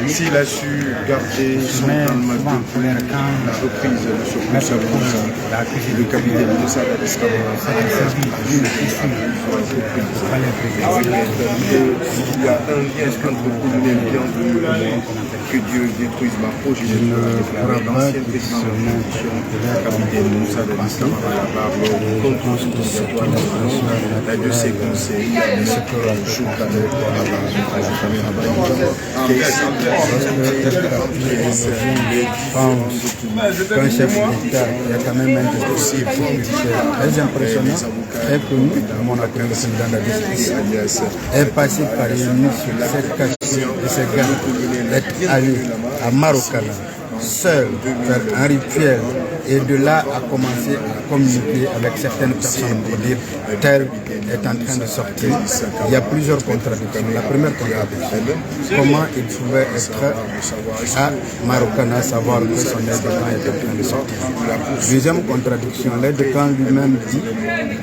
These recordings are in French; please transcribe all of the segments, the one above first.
S'il a su garder son calme depuis la reprise de ce le capitaine Moussa il y a un lien entre colonel Bian que Dieu détruise ma proche. Je ne crois pas que ce nom capitaine Moussa un de ses conseils, ce que qu'un chef d'État, il y a quand même un dossier très impressionnant, très connu, mon appel le président de la justice, est passé par une sur cette cachée de ces gars, d'être allé à Marokana, seul, faire un rituel, et de là à commencer à communiquer avec certaines personnes pour dire tel est en train de sortir. Il y a plusieurs contradictions. La première contradiction, comment il pouvait être à Marokana, savoir que son aide de camp est en train de sortir. Deuxième contradiction, l'aide de camp lui-même dit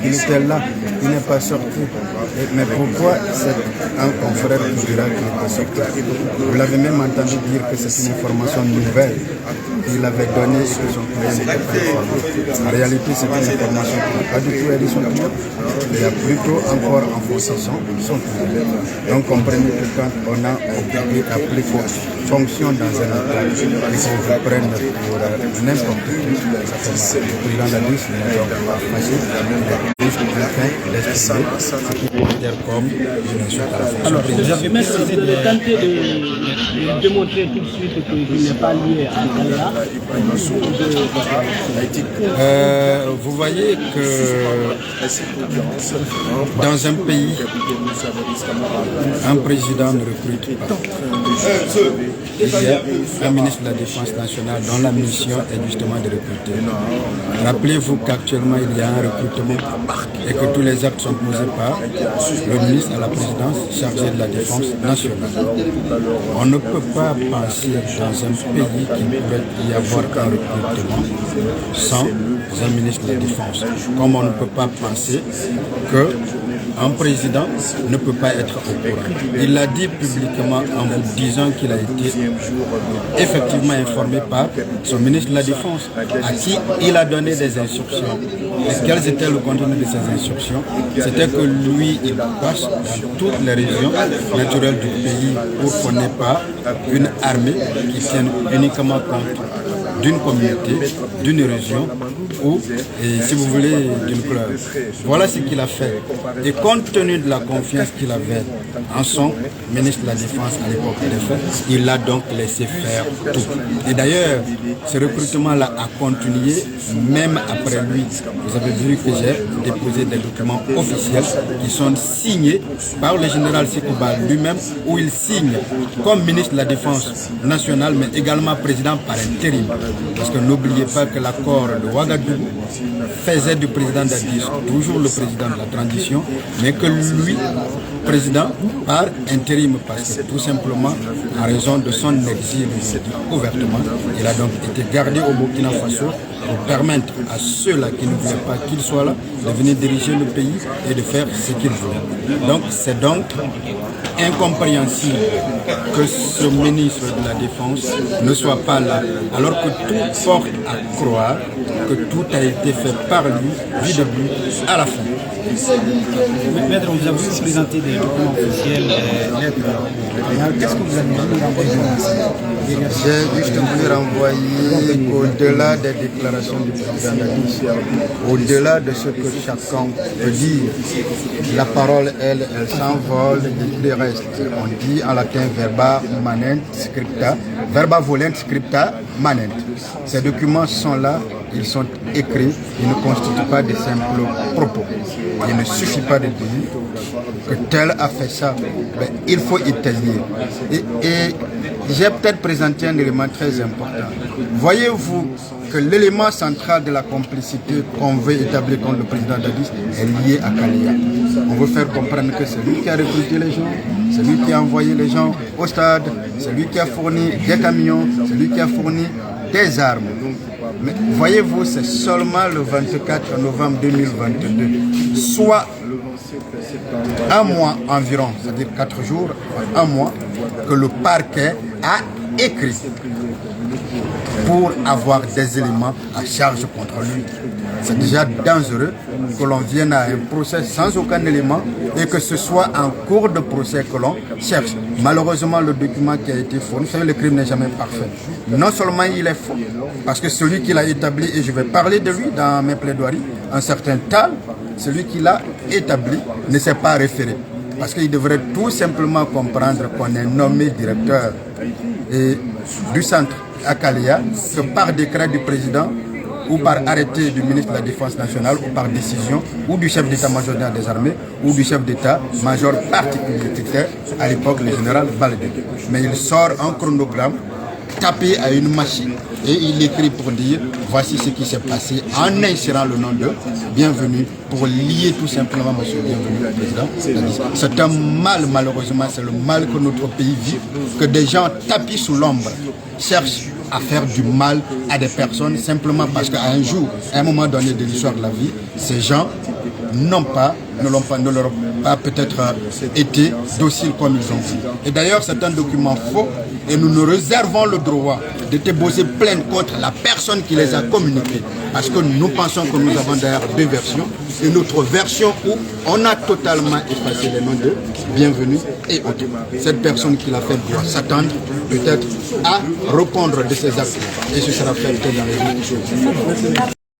qu'il était là, il n'est pas sorti. Mais pourquoi c'est un confrère qui dira qu'il n'est pas sorti? Vous l'avez même entendu dire que c'est une information nouvelle qu'il avait donnée et que son client n'était pas informé. En réalité, c'est une information qui n'a pas du tout aidé son client. Il y a plutôt encore enfoncé son client. Donc comprenez que quand on a appelé pour fonction dans un état et qu'on vous prenne pour n'importe qui, le président de la liste n'est donc pas facile. Il est quelqu'un d'exprimer comme une insulte à la fonction. Alors, vous avez même tenté de démontrer tout de suite qu'il n'est pas lié à Kalea. Vous voyez que dans un pays, un président ne recrute pas. Il y a un ministre de la Défense nationale dont la mission est justement de recruter. Rappelez-vous qu'actuellement il y a un recrutement et que tous les actes sont posés par le ministre à la présidence chargé de la Défense nationale. On ne peut pas penser dans un pays qu'il pourrait y avoir un recrutement sans un ministre de la Défense. Comme on ne peut pas penser qu'un président ne peut pas être au courant. Il l'a dit publiquement en vous disant qu'il a été effectivement informé par son ministre de la Défense, à qui il a donné des instructions. Et quels étaient le contenu de ces instructions? C'était que lui, il passe dans toutes les régions naturelles du pays pour qu'on n'ait pas une armée qui tienne uniquement compte d'une communauté, d'une région ou, et si vous voulez, d'une couleur. Voilà ce qu'il a fait. Et compte tenu de la confiance qu'il avait en son ministre de la Défense à l'époque des faits, il l'a donc laissé faire tout. Et d'ailleurs, ce recrutement-là a continué même après lui. Vous avez vu que j'ai déposé des documents officiels qui sont signés par le général Sekouba lui-même, où il signe comme ministre de la Défense nationale, mais également président par intérim. Parce que n'oubliez pas que l'accord de Ouagadougou faisait du président d'Addis toujours le président de la transition, mais que lui, président par intérim, parce que tout simplement, en raison de son exil ouvertement, il a donc été gardé au Burkina Faso pour permettre à ceux-là qui ne voulaient pas qu'il soit là de venir diriger le pays et de faire ce qu'il voulait. Donc c'est donc incompréhensible que ce ministre de la Défense ne soit pas là, alors que tout porte à croire que tout a été fait par lui, du début à la fin. Maître, on vous a voulu présenter des documents officiels, qu'est-ce que vous avez voulu renvoyer? J'ai juste voulu renvoyer au-delà des déclarations du président d'Addis, au-delà de ce que chacun peut dire. La parole, elle s'envole et il reste. On dit en latin verba manent scripta, verba volent scripta manent. Ces documents sont là, ils sont écrits, ils ne constituent pas de simples propos. Il ne suffit pas de dire que tel a fait ça, mais il faut y tenir. Et j'ai peut-être présenté un élément très important. Voyez-vous que l'élément central de la complicité qu'on veut établir contre le président d'Addis est lié à Kalea. On veut faire comprendre que c'est lui qui a recruté les gens, c'est lui qui a envoyé les gens au stade, c'est lui qui a fourni des camions, c'est lui qui a fourni des armes. Mais voyez-vous, c'est seulement le 24 novembre 2022, soit un mois environ, c'est-à-dire 4 jours, un mois, que le parquet a écrit pour avoir des éléments à charge contre lui. C'est déjà dangereux que l'on vienne à un procès sans aucun élément et que ce soit en cours de procès que l'on cherche. Malheureusement, le document qui a été fourni, vous savez, le crime n'est jamais parfait. Non seulement il est faux, parce que celui qui l'a établi, et je vais parler de lui dans mes plaidoiries, un certain Tal, celui qui l'a établi ne s'est pas référé. Parce qu'il devrait tout simplement comprendre qu'on est nommé directeur du centre à Kaléa, que par décret du président ou par arrêté du ministre de la Défense nationale ou par décision ou du chef d'état-major des armées ou du chef d'état-major particulier, à l'époque le général Baldé. Mais il sort un chronogramme tapé à une machine et il écrit pour dire voici ce qui s'est passé en insérant le nom de Bienvenue pour lier tout simplement monsieur Bienvenue le président. C'est un mal, malheureusement, c'est le mal que notre pays vit, que des gens tapis sous l'ombre cherchent à faire du mal à des personnes simplement parce qu'à un jour, à un moment donné de l'histoire de la vie, ces gens ne leur ont pas peut-être été dociles comme ils ont dit. Et d'ailleurs, c'est un document faux et nous nous réservons le droit de déposer plainte contre la personne qui les a communiqués. Parce que nous pensons que nous avons d'ailleurs deux versions. Une autre version où on a totalement effacé les noms de Bienvenue et autres. Cette personne qui l'a fait doit s'attendre peut-être à répondre de ses actes. Et ce sera fait dans les jours.